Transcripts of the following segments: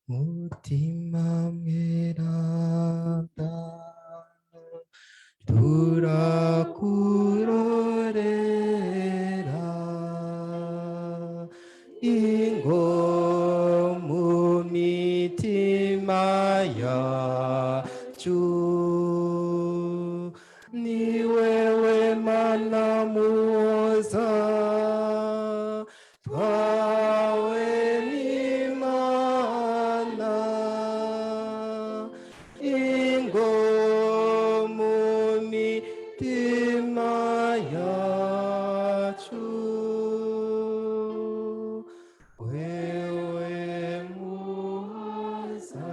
mutima mweranda turakurorera ingo mu mitima yacu ni wewe mana muhoza twawe n'Imana ingo mu mitima yacu wewe muhoza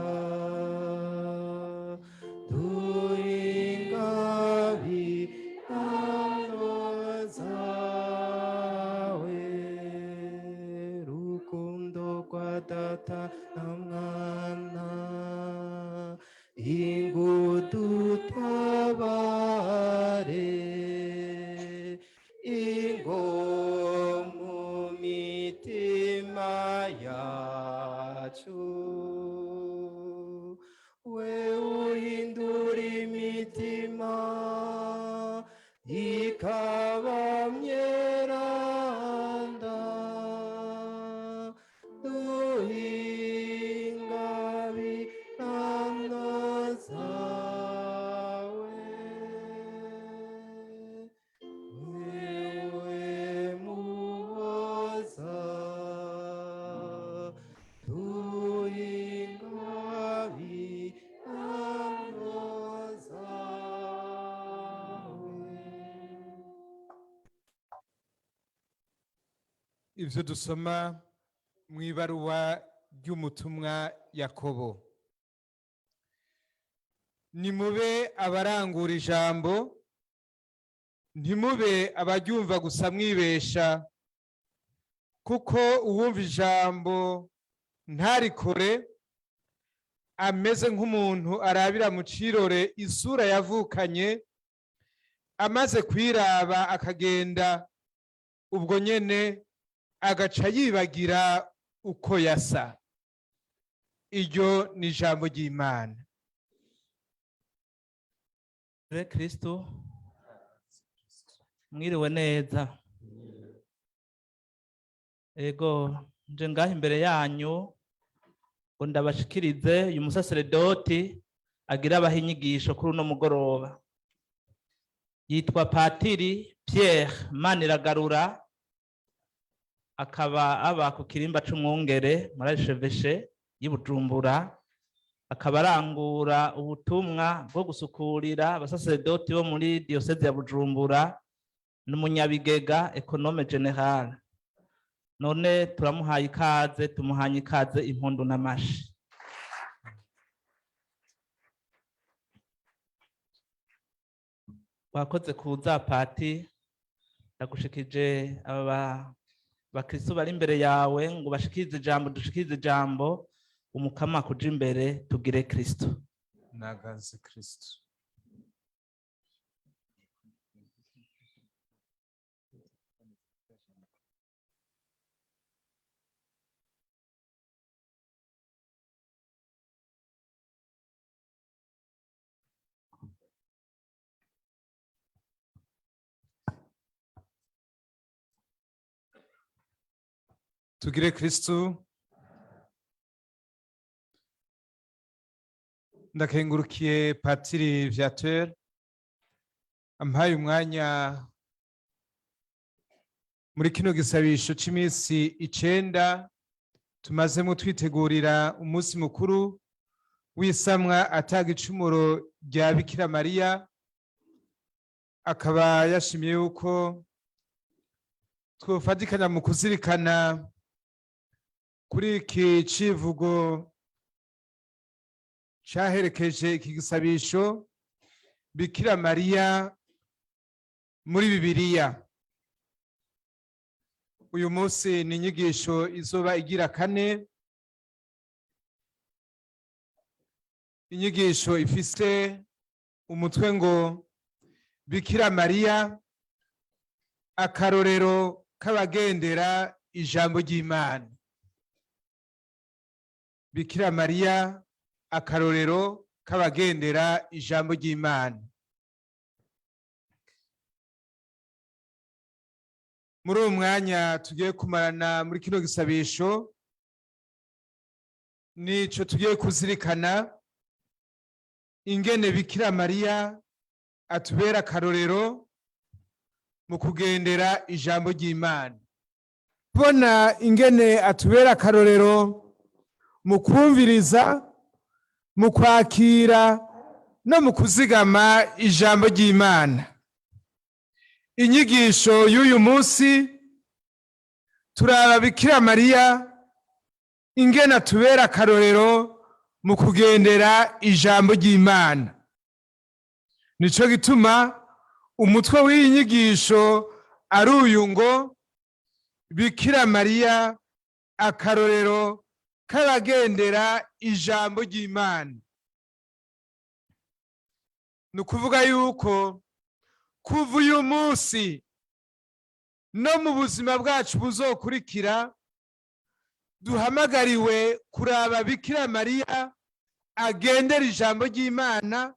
duingabirano zawe rukundo rwa data na mwana ingudutabare ingo mu mitima yacu we uhindura imitima ikaba myeranda duhingabirano zawe wewe muhoza duhingabirano zawe. Ivyo dusoma mw'ibaruwa ry'umutumwa Yakobo. Nimube abarangura ijambo, ntimube abaryumva gusa mwibesha, kuko uwumva ijambo ntarikore ameze nk'umuntu arabira mu cirore isura yavukanye, amaze kwiraba akagenda, ubwo nyene agaca yibagira uko yasa. Iryo ni ijambo ry'Imana. Kristo mwiriwe neza. Ego nje ngaho imbere yanyu ngo ndabashikirize uyu musaseredoti agira abaha inyigisho kuri uno mugoroba. Yitwa Padiri Pierre Maniragarura, akaba aba ku kirimba c'umwungere muri Archevêché y'i Bujumbura, akaba arangura ubutumwa bwo gusukurira abasaseredoti bo muri diocese ya Bujumbura n'umunyabigega ekonome general. None turamuhaye ikaze, tumuhanye ikaze impundu n'amashi. Wakoze kuza Pati, ndagushikije aba bakristo bari imbere yawe ngo bashikirize ijambo, dushikirize ijambo, umukama kuja imbere tugire Kristo. Nagaze Kristo. Tugire Kristo. Ndakengurukiye Padiri Pierre ampaye umwanya muri kino gisabisho c'imisi 9 tumazemo twitegurira umunsi mukuru w'isamwa ataga icumuro rya Bikira Mariya. Akaba yashimiye yuko twofatikanya mu kuzirikana kuri iki civugo caherekeje iki gisabisho Bikira Mariya muri Bibiliya. Uyu munsi ni inyigisho izoba igira 4, inyigisho ifise umutwe ngo Bikira Mariya akarorero k'abagendera ijambo ry'Imana. Bikira Mariya, akarorero k'abagendera ijambo ry'Imana. Muri uwo mwanya tugiye kumarana muri kino gisabisho, nico tugiye kuzirikana ingene Bikira Mariya atubera akarorero mu kugendera ijambo ry'Imana. Kubona ingene atubera akarorero mu kumviriza, mu kwakira no mu kuzigama ijambo ry'Imana. Inyigisho y'uyu munsi turaba Bikira Mariya ingene atubera akarorero mu kugendera ijambo ry'Imana. Nico gituma umutwe w'iyi nyigisho ari uyu ngo Bikira Mariya, akarorero k'abagendera ijambo ry'Imana. Ni ukuvuga yuko kuva uyu munsi no mu buzima bwacu buzokurikira, duhamagariwe kuraba Bikira Mariya agendera ijambo ry'Imana,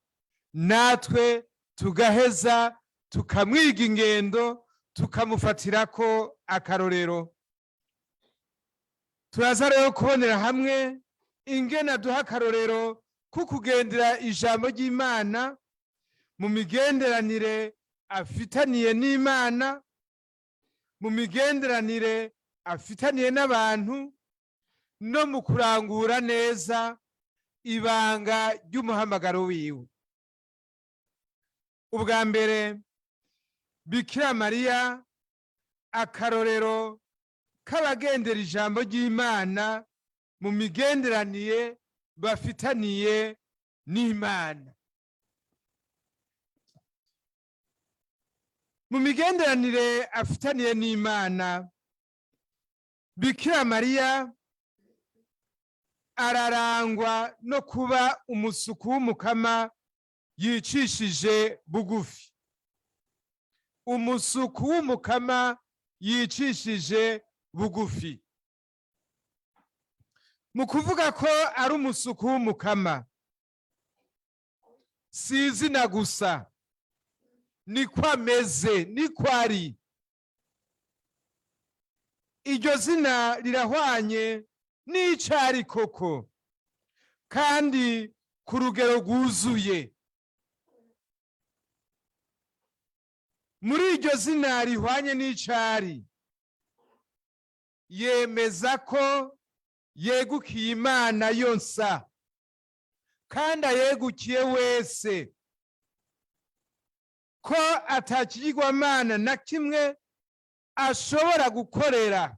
natwe tugaheza tukamwiga ingendo, tukamufatirako akarorero. Turaza rero kubonera hamwe ingene aduha akarorero ko kugendera ijambo ry'Imana mu migenderanire afitaniye n'Imana, mu migenderanire afitaniye n'abantu, no mu kurangura neza ibanga ry'umuhamagaro wiwe. Ubwa mbere, Bikira Mariya, akarorero k'abagendera ijambo ry'Imana mu migenderanire bafitaniye n'Imana. Mu migenderanire afitaniye n'Imana, Bikira Mariya ararangwa no kuba umusuku w'umukama yicishije bugufi. Umusuku w'umukama yicishije bugufi. Mu kuvuga ko ari umusuku w'umukama, si izina gusa, niko ameze, niko ari. Iryo zina rirahwanye n'icari koko, kandi ku rugero rwuzuye. Muri iryo zina rihwanye n'icari, yemeza ko yegukiye Imana yonsa, kandi ayegukiye wese, ko atakigirwamana na kimwe ashobora gukorera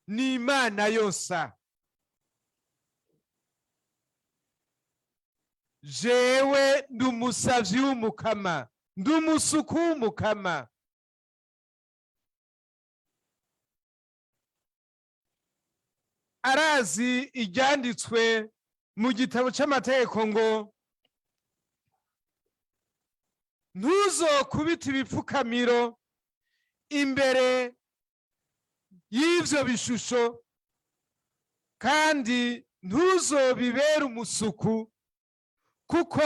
n'Imana yonsa. Jewe ndi umusavyi w'umukama, ndi umusuku w'umukama. Arazi iryanditswe mu gitabo c'amategeko ngo ntuzokubita ibipfukamiro imbere y'ivyo bishusho, kandi ntuzobibere umusuku, kuko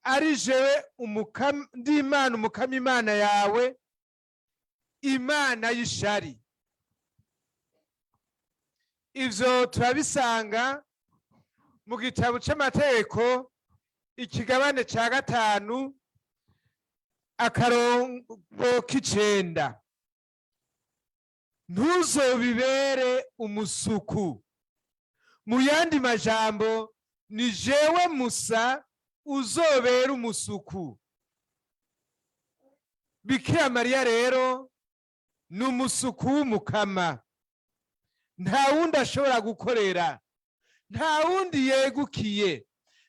ari jewe ndi Imana, umukama Imana yawe, Imana y'ishari. Ivyo turabisanga mu gitabo c'amategeko ikigabane ca 5 akarongo k'9. Ntuzobibere umusuku. Mu yandi majambo, ni jewe musa uzobera umusuku. Bikira Mariya rero ni umusuku w'umukama. Nta wundi ashobora gukorera, nta wundi yegukiye,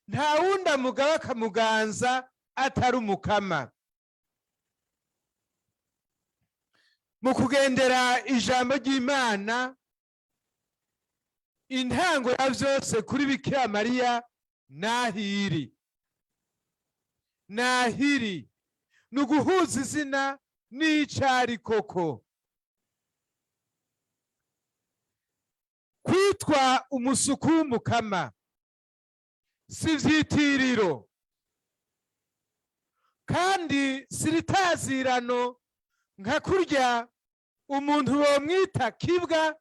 nta wundi amugaba akamuganza atari umukama. Mu kugendera ijambo ry'Imana, intango ya vyose kuri Bikira Mariya nahiri. Nahiri ni uguhuza izina n'icari koko. kwitwa umusuku w'umukama si vyitiriro kandi siritazirano nka kurya umuntu bomwita kibwa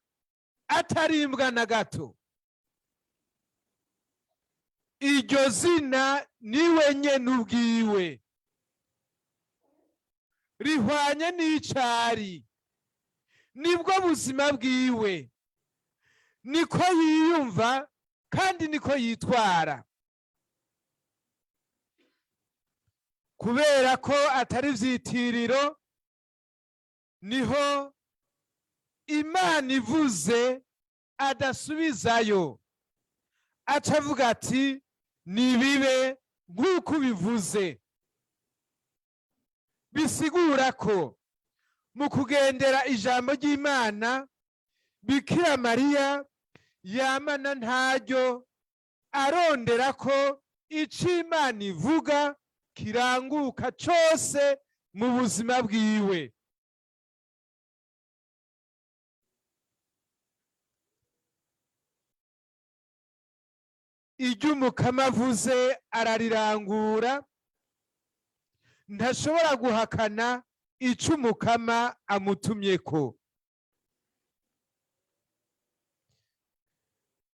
atarimbwa na gato. Iryo zina niwe nyene ubwiwe, rihwanye n'icari, nibwo buzima bwiwe, niko yiyumva kandi niko yitwara. Kubera ko atari vyitiriro, niho Imana ivuze adasubizayo, aca avuga ati nibibe nk'uko ubivuze. Bisigura ko mu kugendera ijambo ry'Imana, Bikira Mariya yamana ntaryo arondera ko ico Imana ivuga kiranguka cose mu buzima bwiwe. Iryo umukama avuze ararirangura, ntashobora guhakana ico umukama amutumyeko.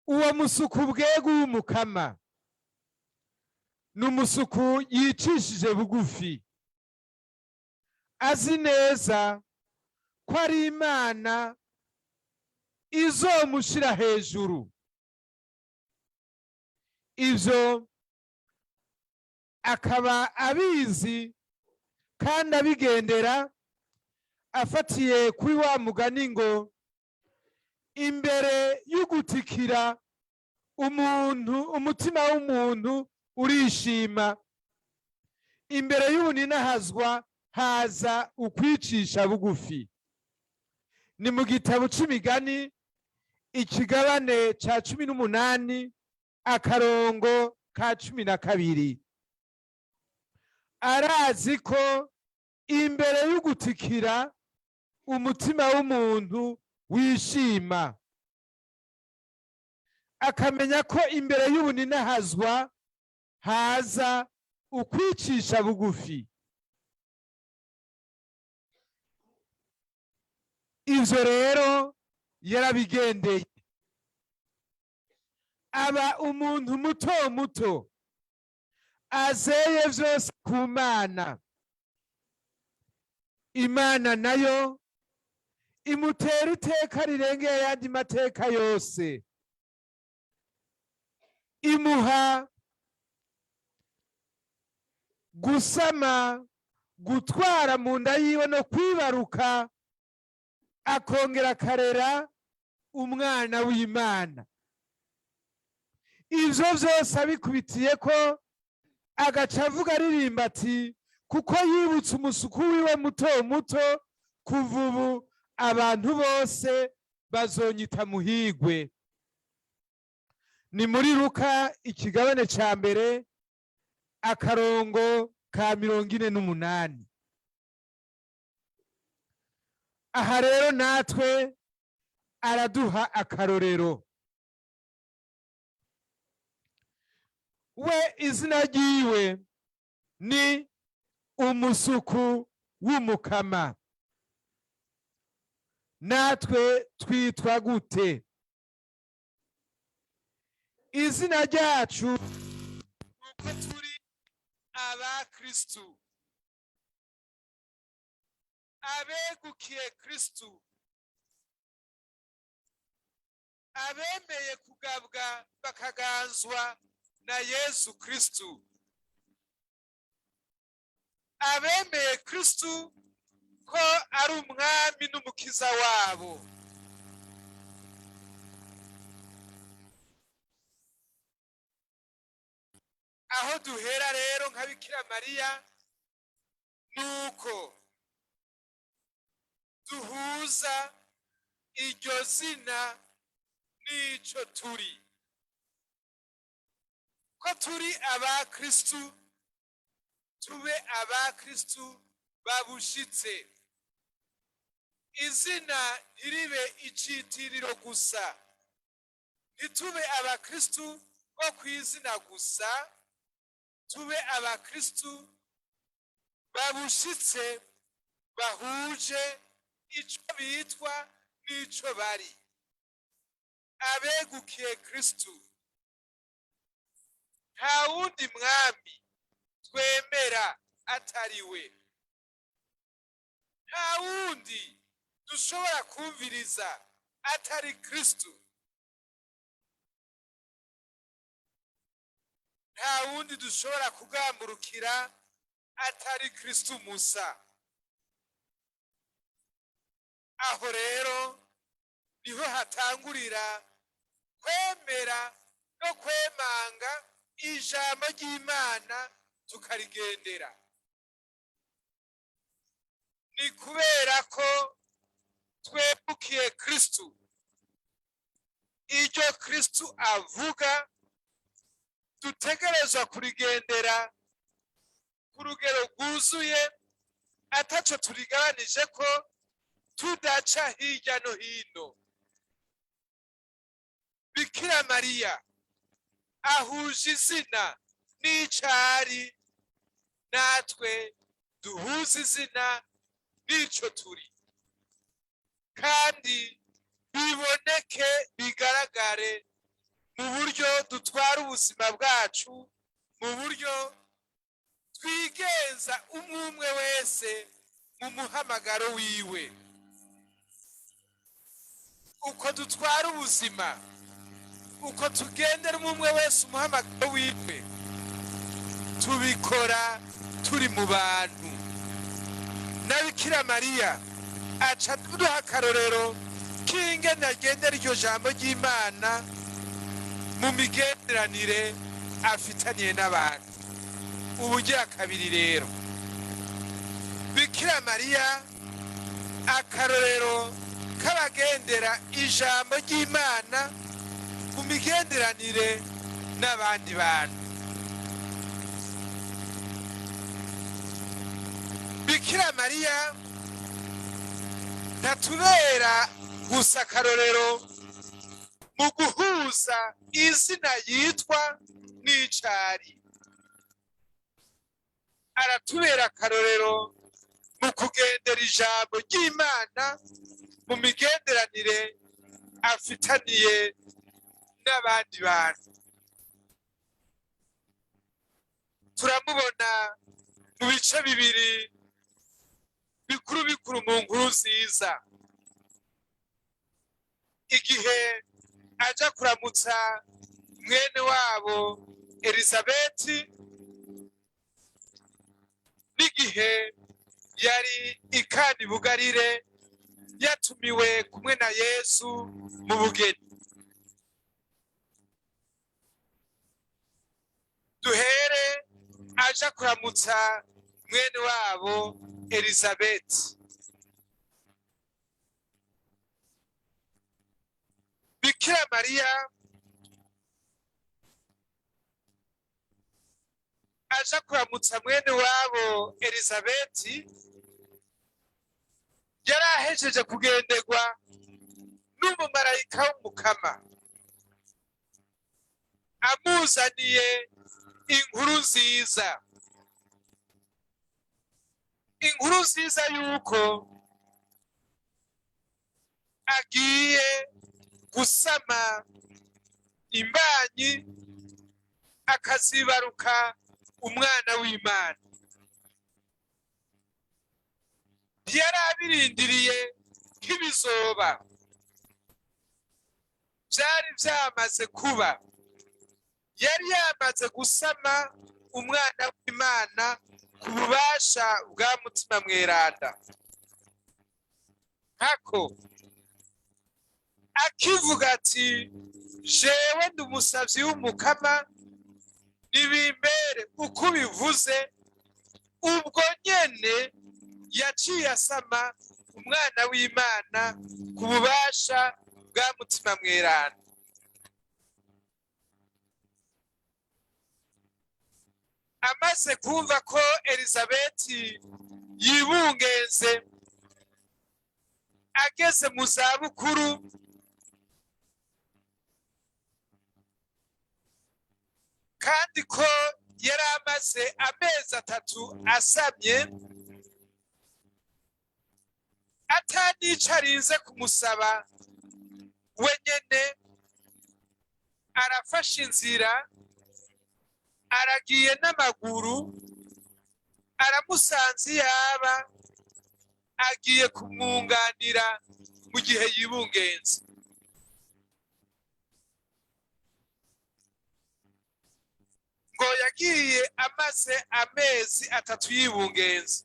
Uwo musuku bwegu w'umukama ni umusuku yicishije bugufi, azi neza ko ari Imana izomushira hejuru. Ivyo akaba abizi kandi abigendera afatiye kuri wa mugani ngo imbere y'ugutikira umutima w'umuntu urishima, imbere y'ubuninahazwa haza ukwicisha bugufi. Ni mu gitabo c'imigani ikigabane ca 18 akarongo ka 12. Arazi ko imbere y'ugutikira umutima w'umuntu wishima, akamenya ko imbere y'ubuninahazwa haza ukwicisha bugufi. Ivyo rero yarabigendeye, aba umuntu muto muto azeye vyose ku Mana. Imana nayo imutera iteka rirengeye ayandi mateka yose, imuha gusama, gutwara mu nda yiwe no kwibaruka, akongera akarera umwana w'Imana. Ivyo vyose abikubitiye ko, agaca avuga aririmba ati kuko yibutse umusuku wiwe muto muto, kuva ubu abantu bose bazonyita muhigwe. Ni muri Luka ikigabane ca mbere akarongo ka 48. Aha rero natwe araduha akarorero. We izina ryiwe ni umusuku w'umukama. Natwe twitwa gute? Izina ryacu nuko turi abakristu, abegukiye Kristu, abemeye kugabwa bakaganzwa na Yesu Kristu, abemeye Kristu ko ari umwami n'umukiza wabo. Aho duhera rero nka Bikira Mariya nuko duhuza iryo zina n'ico turi, ko turi abakristu, tube abakristu babushitse. Izina ntiribe icitiriro gusa, ntitube abakristu bo ku izina gusa, tube abakristu babushitse bahuje ico bitwa n'ico bari, abegukiye Kristu. Nta wundi mwami twemera atari we, nta wundi dushobora kumviriza atari Kristu, nta wundi dushobora kugamburukira atari Kristu musa. Aho rero niho hatangurira kwemera no kwemanga ijambo ry'Imana tukarigendera. Ni kubera ko twebukiye Kristu, iryo Kristu avuga dutegerezwa kurigendera ku rugero rwuzuye, ataco turigabanije ko, tudaca hirya no hino. Bikira Mariya ahuje izina n'icari, natwe duhuze izina n'ico turi, kandi biboneke bigaragare mu buryo dutwara ubuzima bwacu, mu buryo twigenza umwe wese mu muhamagaro wiwe. Uko dutwara ubuzima, uko tugendera umwe wese umuhamagaro wiwe, tubikora turi mu bantu. Na Bikira Mariya aca aduha akarorero k'ingene agendera iryo jambo ry'Imana mu migenderanire afitaniye n'abantu. Ubugira kabiri rero, Bikira Mariya akarorero k'abagendera ijambo ry'Imana mu migenderanire n'abandi bantu. Bikira Mariya ntatubera gusa akarorero mu guhuza izina yitwa n'icari, aratubera akarorero mu kugendera ijambo ry'Imana mu migenderanire afitaniye n'abandi bantu. Turamubona mu bice bibiri bikuru bikuru mu nkuru nziza. Igihe aja kuramutsa mwene wabo Elizabeti, n'igihe yari ikandi bugarire yatumiwe kumwe na Yesu mu bugeni. Duhere aja kuramutsa mwene wabo Elizabeti. Bikira Mariya aja kuramutsa mwene wabo Elizabeti, yari ahejeje kugenderwa n'umumarayika w'umukama amuzaniye inkuru nziza, inkuru nziza yuko agiye gusama imbanyi akazibaruka umwana w'Imana. Yari abirindiriye nk'ibizoba, byari byamaze kuba. Yari yamaze gusama umwana w'Imana ku bubasha bwa mutima mweranda. Hako akivuga ati, jewe ndi umusavyi w'umukama, nibimbere uko bivuze, ubwo nyene yaciye asama umwana w'Imana ku bubasha bwa mutima mweranda. Amaze kumva ko Elizabeti yibungenze ageze mu zabukuru, kandi ko yari amaze amezi 3 asamye atanica arinze kumusaba wenyene. Arafashe inzira aragiye n'amaguru, aramusanze yaba agiye kumwunganira mu gihe yibungenze. Ngo yagiye amaze amezi 3 yibungenze.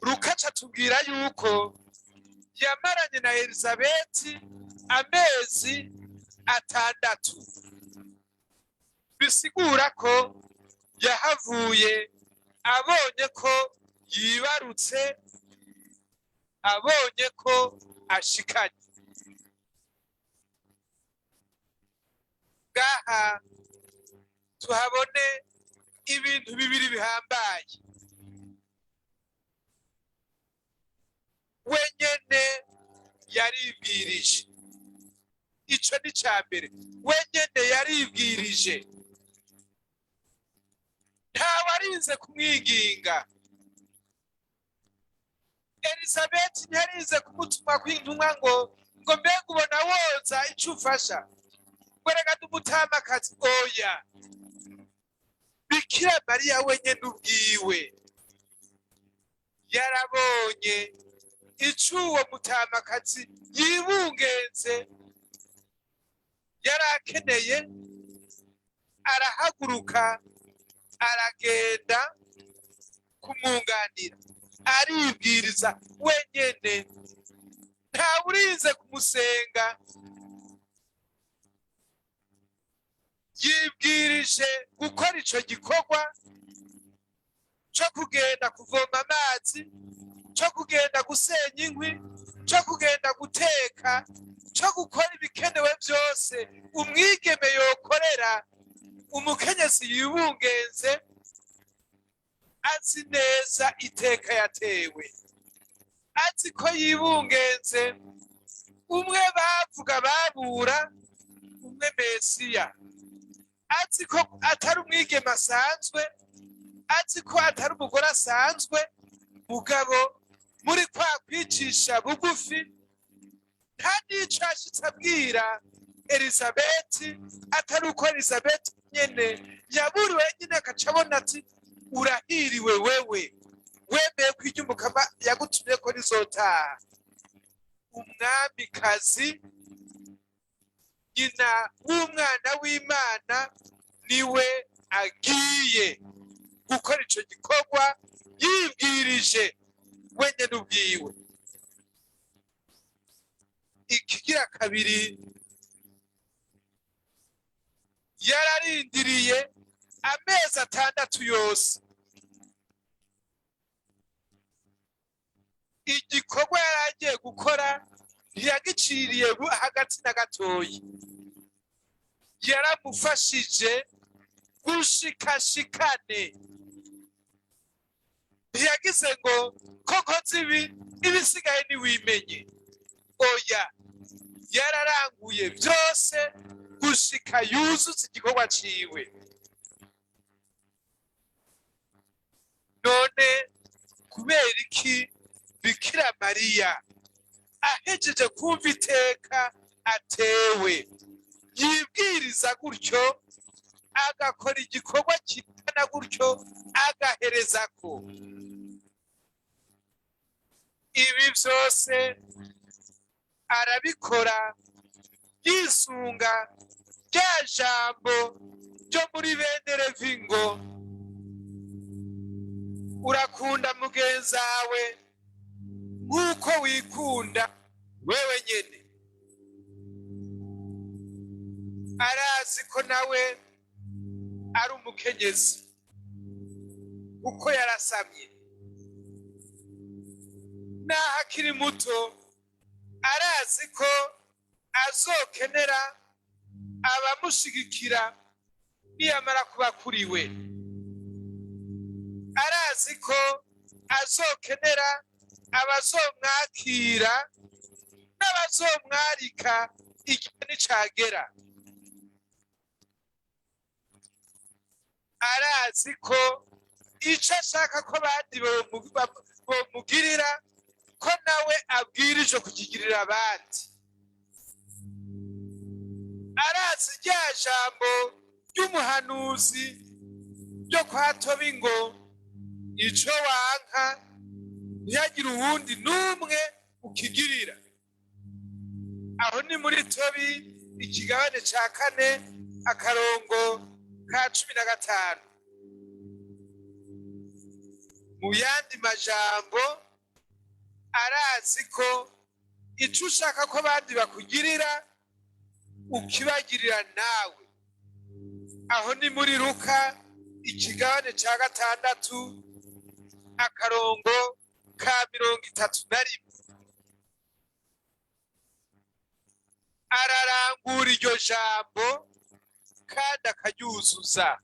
Rukaca tubwira yuko yamaranye na Elizabeti amezi 6, bisigura ko yahavuye abonye ko yibarutse, abonye ko ashikanye. Ngaha tuhabone ibintu bibiri bihambaye. Wenyene yaribwirije, ico ni ca mbere. Wenyene yaribwirije, ntawarinze kumwiginga. Elizabeti ntiyarize kumutuma kw'intumwa ngo mbega ubona woza ico ufasha, ngo reka dumutamakazi. Oya, Bikira Mariya wenyene ubwiwe yarabonye ico uwo mutamakazi yibungenze yari akeneye. Arahaguruka aragenda kumwunganira, aribwiriza wenyene, ntawurinze kumusenga. Yibwirije gukora ico gikorwa co kugenda kuvoma amazi, co kugenda gusenya inkwi, co kugenda guteka, co gukora ibikenewe byose umwigeme yokorera umukenyezi yibungenze, azi neza iteka yatewe, azi ko yibungenze umwe bavuga babura, umwe Mesiya, azi ko atari umwigeme asanzwe, azi ko atari umugore asanzwe, mugabo muri kwa kwicisha bugufi nta n'ico ashitse abwira Elizabeti, atari uko Elizabeti nyene yaburiwe nyine akaca abona ati urahiriwe wewe, wemeye ko iryo umukama yagutumye ko rizotaha. Umwamikazi, nyina w'umwana w'Imana, niwe agiye gukora ico gikorwa yibwirije wenyene ubwiwe. Ikigira kabiri, yararindiriye amezi 6 yose. Igikorwa yaragiye gukora ntiyagiciriye hagati na gatoyi, yaramufashije gushikashikane. Ntiyagize ngo koko zibi ibisigaye niwimenye. Oya, yararanguye byose gushika yuzuza igikorwa ciwe. None kubera iki Bikira Mariya ahejeje kumva iteka atewe yibwiriza gutyo, agakora igikorwa kingana gutyo, agaherezako? Ibi byose arabikora yisunga rya jambo ryo muri Benderevi ngo urakunda mugenzi wawe nk'uko wikunda wewe nyene. Arazi ko nawe ari umukenyezi uko yarasamye, naho akiri muto arazi ko azokenera abamushigikira niyamara kuba kuriwe. Arazi ko azokenera abazomwakira n'abazomwarika igihe nicagera. arazi ko icyo ashaka ko abandi bomugirira ko nawe abwirijwe kukigirira abandi. Arazi rya jambo ry'umuhanuzi ryo kwa Tobi ngo ico wanka ntihagire uwundi n'umwe ukigirira. Aho ni muri Tobi ikigabane ca 4 akarongo ka 15. Mu yandi majambo arazi ko ico ushaka ko abandi bakugirira ukibagirira nawe. Aho ni muri Luka ikigabane ca 6 akarongo ka 31. Ararangura iryo jambo kandi akaryuzuza.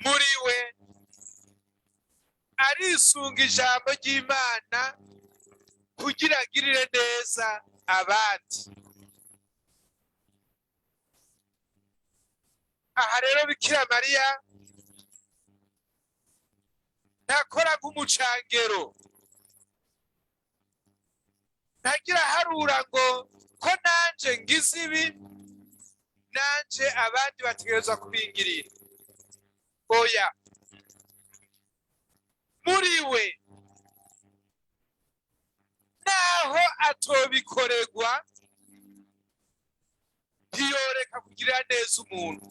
Muri we arisunga ijambo ry'Imana kugira agirire neza abandi. Aha rero Bikira Mariya ntakora nk'umucangero, ntagira harura ngo ko nanje ngize ibi nanje abandi bategerezwa kubingirira. Oya, muri we naho atobikorerwa ntiyoreka kugirira neza umuntu.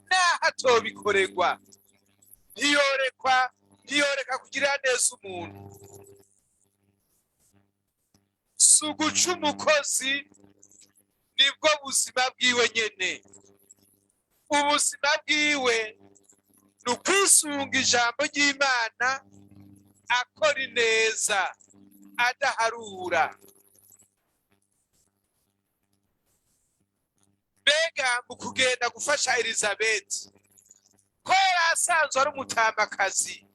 Naho atobikorerwa ntiyoreka kugirira neza umuntu. Si uguca umukozi nibwo buzima bwiwe nyene. Ubuzima bwiwe ni ukwisunga ijambo ry'Imana, akora ineza adaharura. Mbega mu kugenda gufasha Elizabeth ko yari asanzwe ari umutamakazi,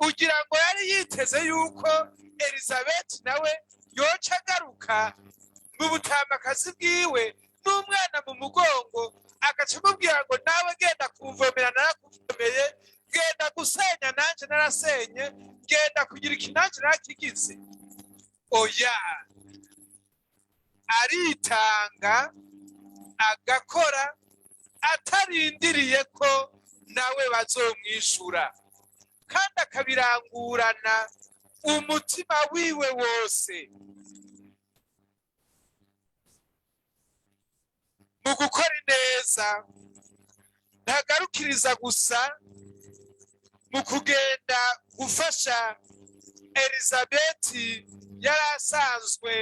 ugira ngo yari yiteze yuko Elizabeth nawe yoca agaruka mu butamakazi bwiwe n'umwana mu mugongo, agaca amubwira ngo nawe genda kumvomera narakuvomeye, genda gusenya nanje narasenye, genda kugira iki nanje narakigize. Oya, aritanga agakora atarindiriye ko nawe bazomwishura, kandi akabirangurana umutima wiwe wose. Mu gukora ineza ntagarukiriza gusa mu kugenda gufasha Elizabeth yari asanzwe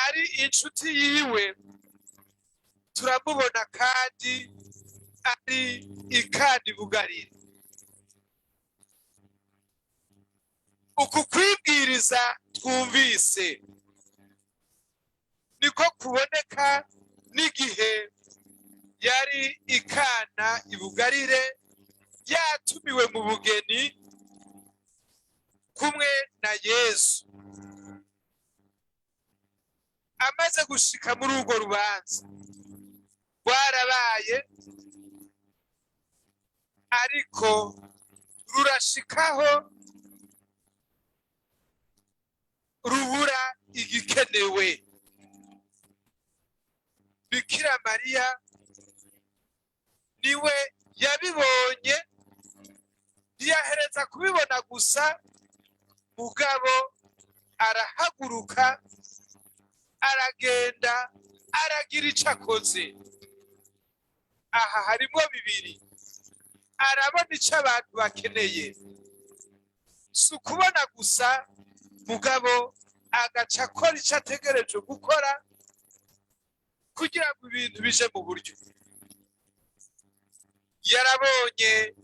ari inshuti yiwe, turamubona kandi ari ikandi bugarira. Uku kwibwiriza twumvise niko kuboneka n'igihe yari ikana ibugarire, yatumiwe mu bugeni kumwe na Yesu. Amaze gushika muri urwo rubanza rwarabaye, ariko rurashikaho rubura igikenewe. Bikira Mariya niwe yabibonye, ntiyahereza kubibona gusa, mugabo arahaguruka aragenda aragira ico akoze. Aha harimo bibiri: arabona ico abantu bakeneye, si ukubona gusa, mugabo agaca akora ico ategereje gukora kugira ngo ibintu bije mu buryo. Yarabonye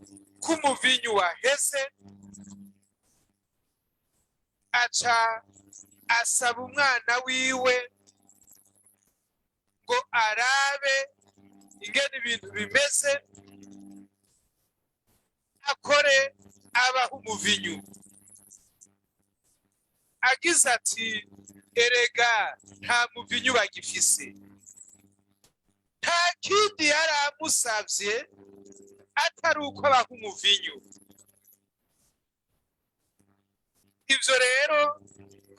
ko umuvinyu waheze, aca asaba umwana wiwe ngo arabe ingene ibintu bimeze, akore abaha umuvinyu. Agize ati erega nta muvinyu bagifise, nta kindi yari amusavye atari uko abaha umuvinyu. Ivyo rero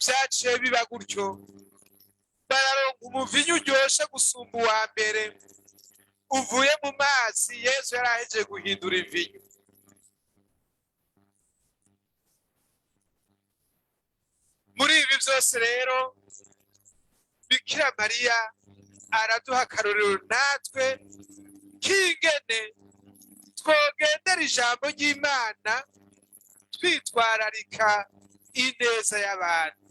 vyaciye biba gutyo, bararonka umuvinyu uryoshe gusumba uwa mbere uvuye mu mazi Yesu yari ahejeje guhindura ivinyu. Muri ibi vyose rero Bikira Mariya araduha akarorero natwe k'ingene twogendera ijambo ry'Imana twitwararika ineza y'abantu.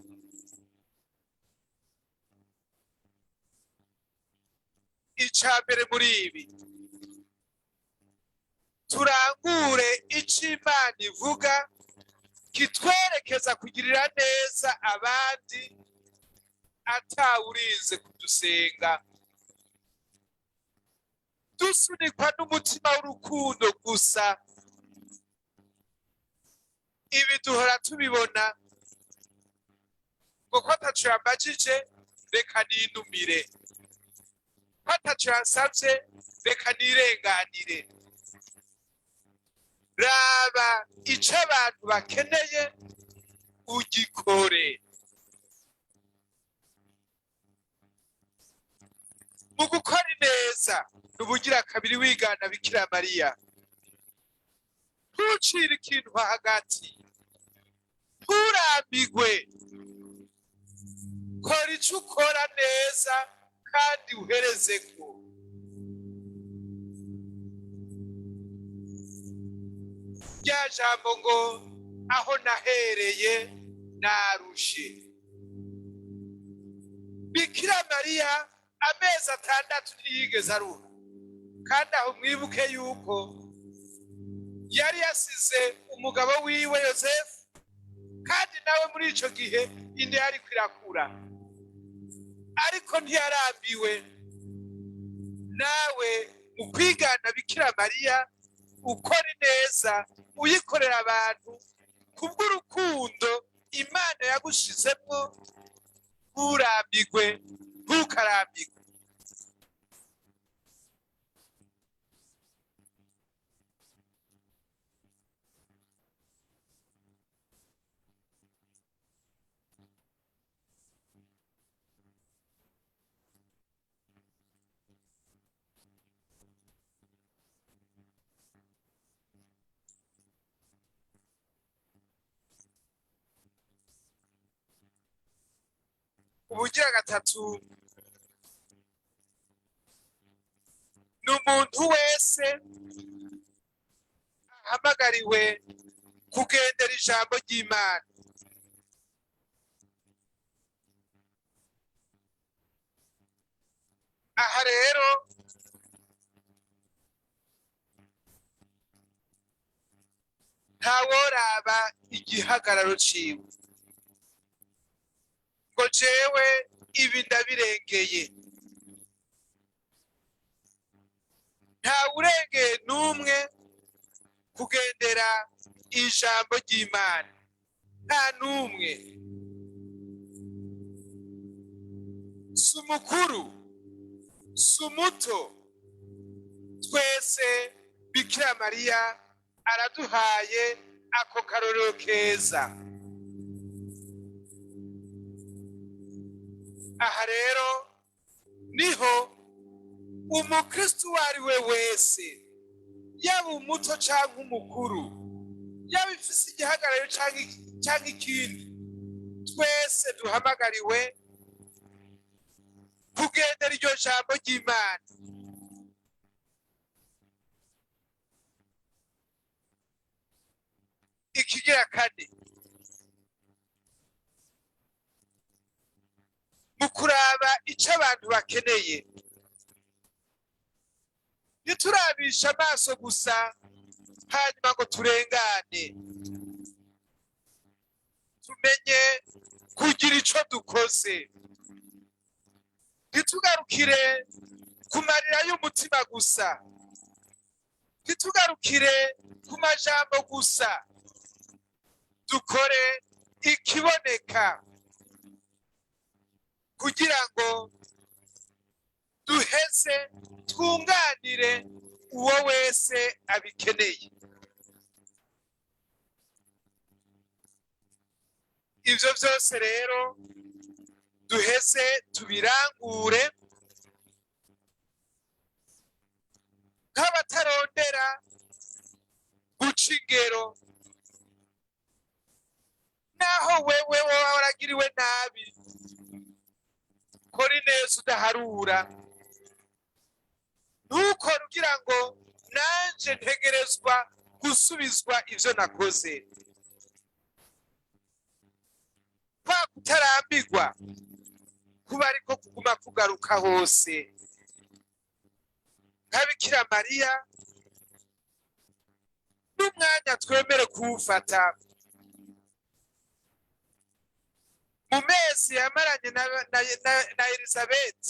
Ica mbere muri ibi, turangure ico Imana ivuga kitwerekeza kugirira neza abandi atawurinze kudusenga, dusunikwa n'umutima w'urukundo gusa. Ibi duhora tubibona ngo ko ataco yambajije reka ninumire, ko ataco yansavye reka nirenganire. Raba ico abantu bakeneye ugikore. Mu gukora ineza n'ubugira kabiri wigana Bikira Mariya. Ntucire ikintu hagati, nturambigwe, kora ico ukora neza kandi uherezeko. Rya jambo ngo aho nahereye narushe. Bikira Mariya amezi 6 ntiyigeze aruha, kandi aho mwibuke yuko yari yasize umugabo wiwe Yosefu, kandi nawe muri ico gihe inda yari kwirakura, ariko ntiyarambiwe. Nawe mu kwigana Bikira Mariya ukora neza, uyikorera abantu kubw'urukundo Imana yagushizemwo, nturambigwe, ntukarambigwe. Ubugira gatatu, n'umuntu wese ahamagariwe kugendera ijambo ry'Imana. Aha rero ntaworaba igihagararo ciwe ngo jewe ibi ndabirengeye. Ntawurengeye n'umwe kugendera ijambo ry'Imana, nta n'umwe. Si umukuru, si umuto, twese Bikira Mariya araduhaye ako karorero keza. Aha rero niho umukristo uwo ari we wese, yaba umuto canke umukuru, yaba ifise igihagararo canke ikindi, twese duhamagariwe kugendera iryo jambo ry'Imana. Ikigira kane, mu kuraba ico abantu bakeneye, ntiturabisha amaso gusa hanyuma ngo turengane. Tumenye kugira ico dukoze, ntitugarukire ku marira y'umutima gusa, ntitugarukire ku majambo gusa, dukore ikiboneka kugira ngo duheze twunganire uwo wese abikeneye. Ivyo vyose rero duheze tubirangure nk'abatarondera guca ingero, naho wewe woba waragiriwe nabi, kora ineza udaharura. Ntukore ugira ngo nanje ntegerezwa gusubizwa ivyo nakoze. Kwa kutarambirwa kuba ariko kuguma kugaruka hose. Nka Bikira Mariya n'umwanya twemere kuwufata. Mu mezi yamaranye na Elizabeth,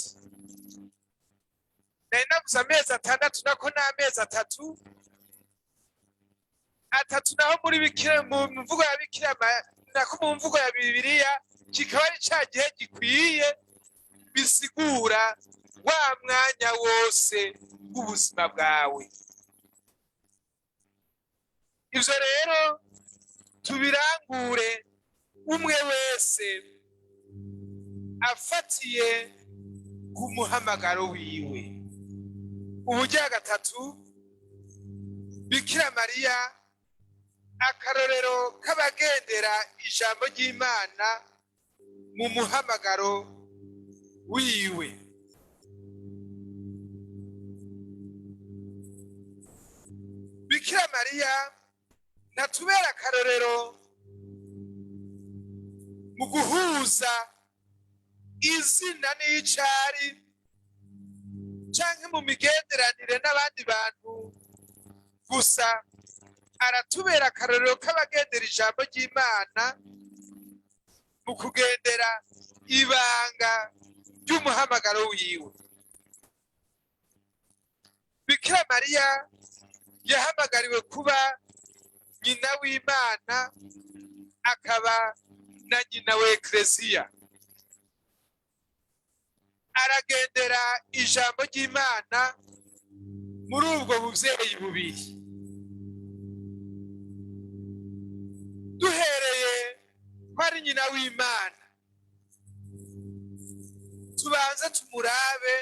nari navuze amezi 6 nako n'amezi 3 naho muri Bikira, mu mvugo ya Bikira nako mu mvugo ya Bibiliya kikaba ari ca gihe gikwiye, bisigura wa mwanya wose w'ubuzima bwawe. Ivyo rero tubirangure umwe wese afatiye ku muhamagaro wiwe. Uburyo gatatu, Bikira Mariya akarorero k'abagendera ijambo ry'Imana mu muhamagaro wiwe. Bikira Mariya natubera akarorero mu guhuza izina n'icari canke mu migenderanire n'abandi bantu gusa, aratubera akarorero k'abagendera ijambo ry'Imana mu kugendera ibanga ry'umuhamagaro wiwe. Bikira Mariya yahamagariwe kuba nyina w'Imana, akaba na nyina wa Eklesiya. Aragendera ijambo ry'Imana muri ubwo buvyeyi bubiri. Duhereye kwari nyina w'Imana, tubanze tumurabe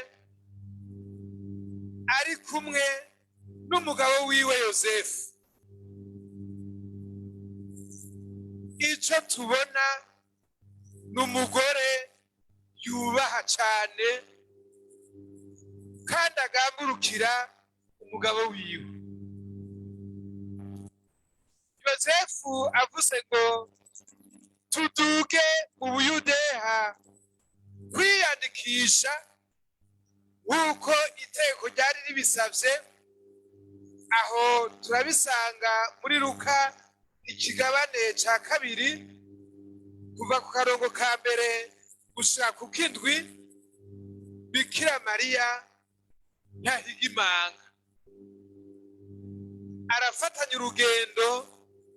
ari kumwe n'umugabo wiwe Yosefu. Ico tubona n'umugore yubaha cane kandi agamburukira umugabo wiwe. Yosefu avuze ngo tuduge mu Buyudeha kwiyandikisha nk'uko iteko ryari ribisavye. Aho turabisanga muri Luka ikigabane ca 2 kuva ku karongo ka mbere gushika ku kindwi. Bikira Mariya ntahiga imanga, arafatanya urugendo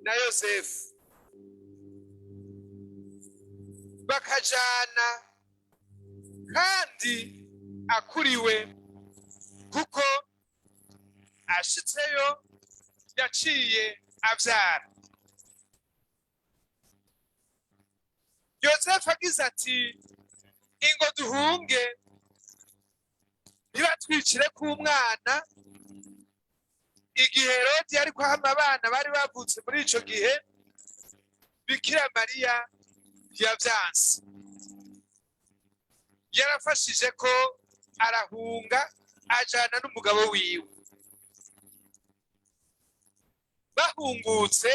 na Yosefu, bakajana kandi akuriwe, kuko ashitseyo yaciye avyara. Yosefu agize ati ingo duhunge ntibatwicire k'umwana. Igihe Herodi ariko ahama abana bari bavutse muri ico gihe, Bikira Mariya yavyanse. Yarafashije ko arahunga ajana n'umugabo wiwe. Bahungutse,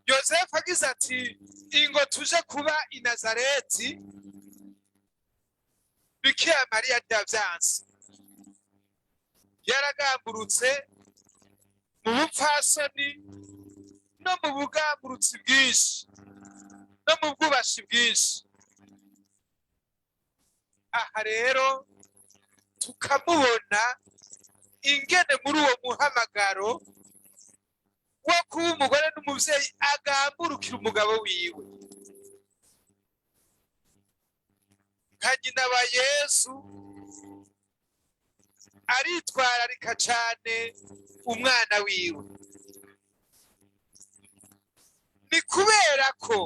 Yosefu agize ati ingo tuje kuba i Nazareti, Bikira Mariya yavyanse. Yaragamburutse mu bupfasoni no mu bugamburutsi bwinshi no mu bwubashi bwinshi. Aha rero tukamubona ingene muri uwo muhamagaro wo kuba umugore n'umuvyeyi agamburukira umugabo wiwe. Nka nyina wa Yesu aritwararika cyane umwana wiwe. Ni kubera ko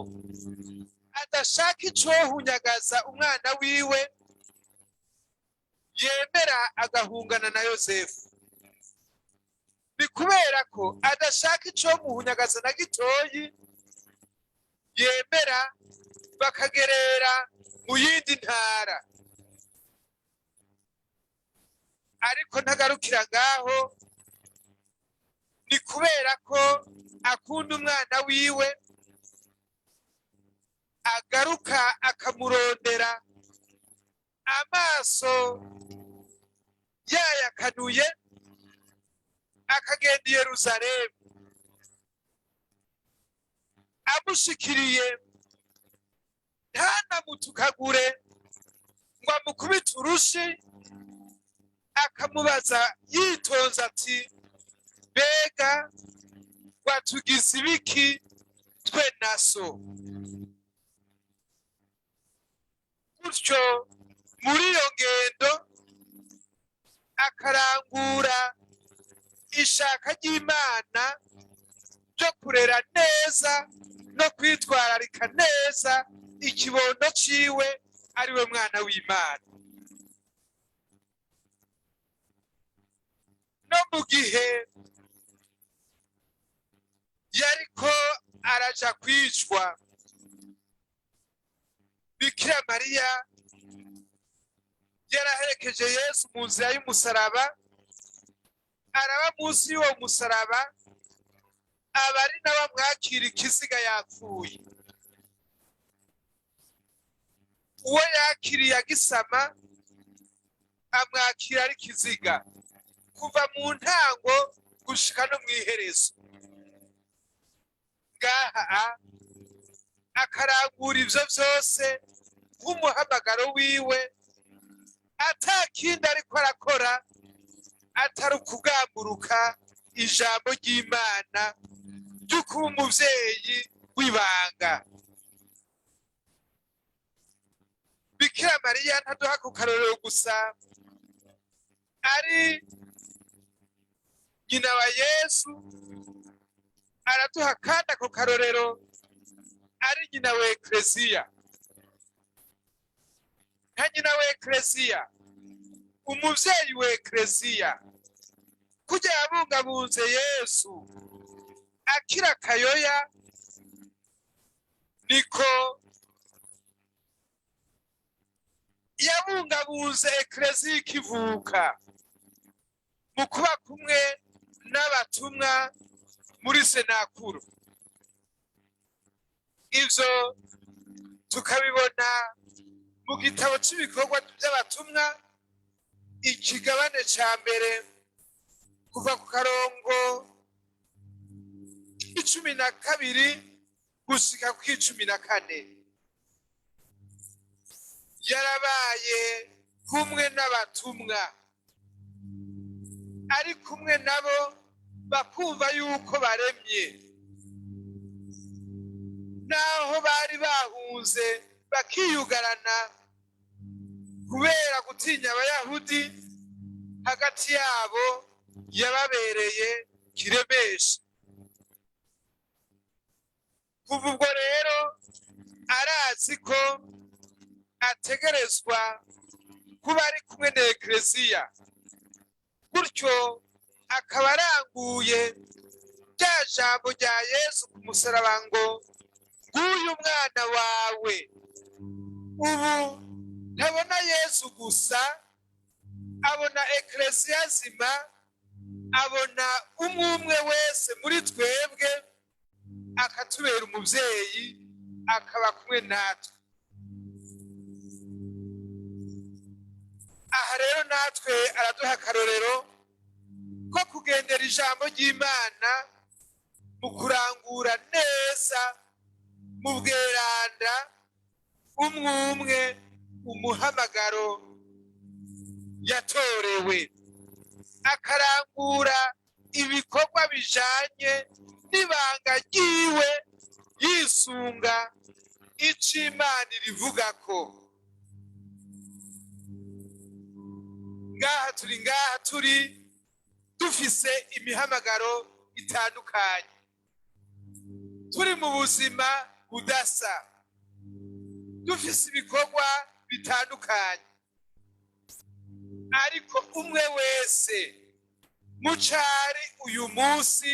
adashaka icohunyagaza umwana wiwe, yemera agahungana na Yosefu. Ni kubera ko adashaka icomuhunyagaza na gitoyi, yemera bakagerera mu yindi ntara. Ariko ntagarukira ngaho, ni kubera ko akunda umwana wiwe, agaruka akamurondera amaso yayakanuye, akagenda i Yerusalemu. Amushikiriye ntanamutukagure ngo amukubite urushi, akamubaza yitonze ati, mbega watugize ibiki twe na so? Gutyo muri iyo ngendo akarangura ishaka ry'Imana ryo kurera neza no kwitwararika neza ikibondo ciwe, ari we mwana w'Imana. No mu gihe yariko araja kwicwa, Bikira Mariya yaraherekeje Yesu mu nzira y'umusaraba, araba munsi y'uwo musaraba, abari n'abamwakira ikiziga yapfuye. Uwo yakiriye agisama amwakira ari kiziga, kuva mu ntango gushika no mw'iherezo. Ngaha akarangura ivyo vyose nk'umuhamagaro wiwe, atakindi ariko arakora atari ukugamburuka ijambo ry'Imana ryo kuba umuvyeyi w'ibanga. Bikira Mariya ntaduha ku karorero gusa ari nyina wa Yesu, araduha kandi ako karorero ari nyina wa Ekleziya. Nka nyina wa Ekleziya, umuvyeyi wa Ekleziya, kurya yabungabunze Yesu akira akayoya, niko yabungabunze Ekleziya ikivuka, mu kuba kumwe n'abatumwa muri senakuru. Ivyo tukabibona mu gitabo cy'ibikorwa by'abatumwa, ikigabane ca mbere kuva ku karongo 12 gushika ku 14. Yarabaye kumwe n'abatumwa, ari kumwe nabo bakumva yuko baremye, naho bari bahunze bakiyugarana kubera gutinya Abayahudi, hagati yabo yababereye kiremesha. Kuva ubwo rero arazi ko ategerezwa kuba ari kumwe na Ekleziya, gutyo akaba aranguye rya jambo rya Yesu ku musaraba ngo, nguyu umwana wawe. Ubu ntabona Yesu gusa, abona Ekleziya zima, abona umwe wese muri twebwe, akatubera umuvyeyi, akaba kumwe natwe. Aha rero natwe araduha akarorero ko kugendera ijambo ry'Imana mu kurangura neza mu bweranda umwe umuhamagaro yatorewe, akarangura ibikorwa bijanye n'ibanga ryiwe, yisunga ico Imana irivuga ko. Ngaha turi ngaha turi dufise imihamagaro itandukanye, turi mu buzima budasa, dufise ibikorwa bitandukanye, ariko umwe wese mucari uyu munsi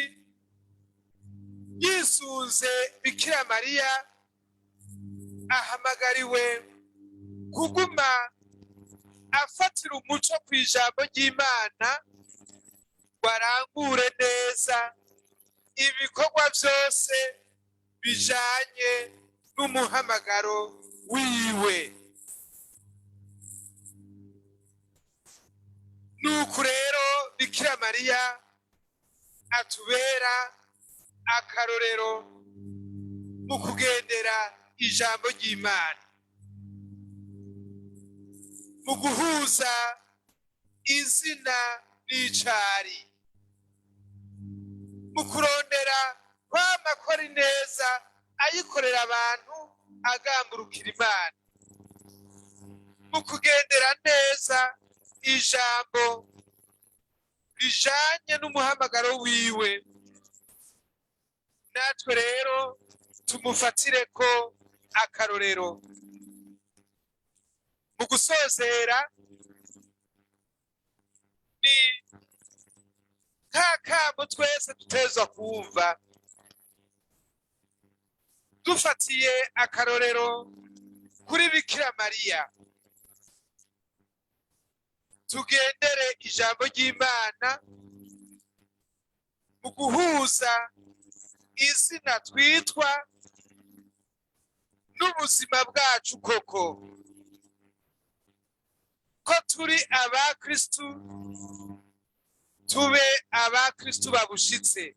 yisunze Bikira Mariya ahamagariwe kuguma afatira umuco ku ijambo ry'Imana, barangure neza ibikorwa byose bijanye n'umuhamagaro wiwe. Nuko rero Bikira Mariya atubera akarorero mu kugendera ijambo ry'Imana, mu guhuza izina n'icari, mu kurondera kwama akora ineza ayikorera abantu agamburukira Imana, mu kugendera neza ijambo rijanye n'umuhamagaro wiwe. Natwe rero tumufatireko akarorero. Mu gusozera ni kakamo twese tutezwa kumva, dufatiye akarorero kuri Bikira Mariya, tugendere ijambo ry'Imana mu guhuza izina twitwa n'ubuzima bwacu, koko ko turi abakristu, tube abakristu babushitse,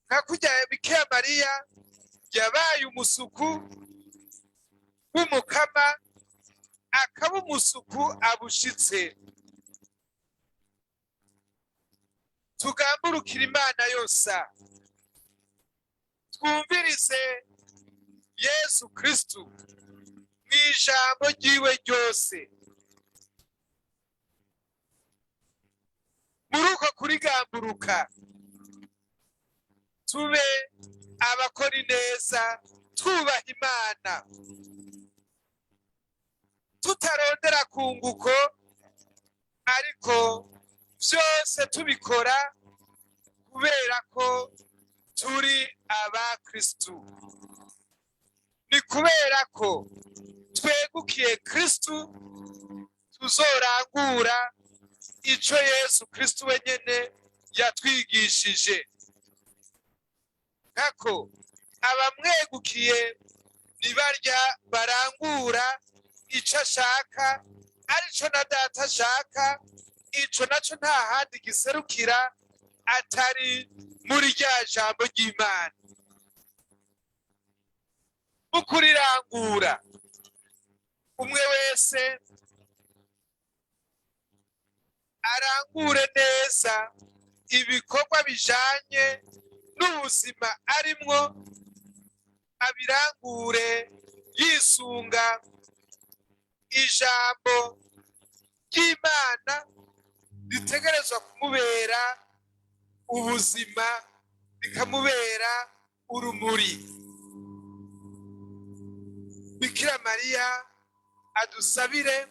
nka kurya Bikira Mariya yabaye umusuku w'umukama akaba umusuku abushitse. Tugamburukira Imana yose, twumvirize Yesu Kristu mw'ijambo ryiwe ryose. Muri uko kurigamburuka tube abakora ineza, twubaha Imana, tutarondera kunguko, ariko byose tubikora kubera ko turi abakristu. Ni kubera ko twegukiye Kristu tuzorangura ico Yesu Kristu wenyene yatwigishije. Kako abamwegukiye nibarya barangura ico ashaka, arico na Data ashaka, ico naco nta handi giserukira atari muri rya jambo ry'Imana. Mu kurirangura, umwe wese arangure neza ibikorwa bijanye n'ubuzima arimwo, abirangure yisunga ijambo ry'Imana ritegerezwa kumubera ubuzima, bikamubera urumuri. Bikira Mariya adusabire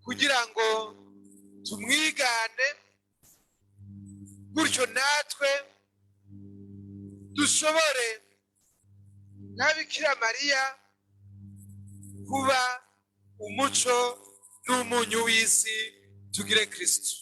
kugira ngo tumwigane, gutyo natwe dushobore nka Bikira Mariya kuba umuco n'umunyu w'isi. Tugire Kristu.